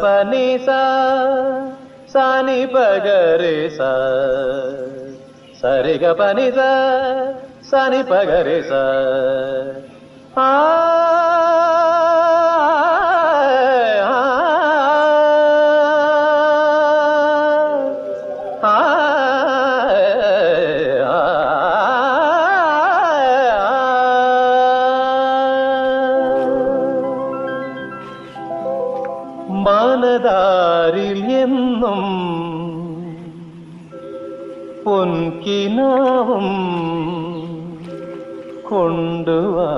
పని సా సాని పగరే సా సరిగ పని సా సాని పగరే సా മാനദാരിൽ എന്നും പൊൻകിനാവും കൊണ്ടുവാ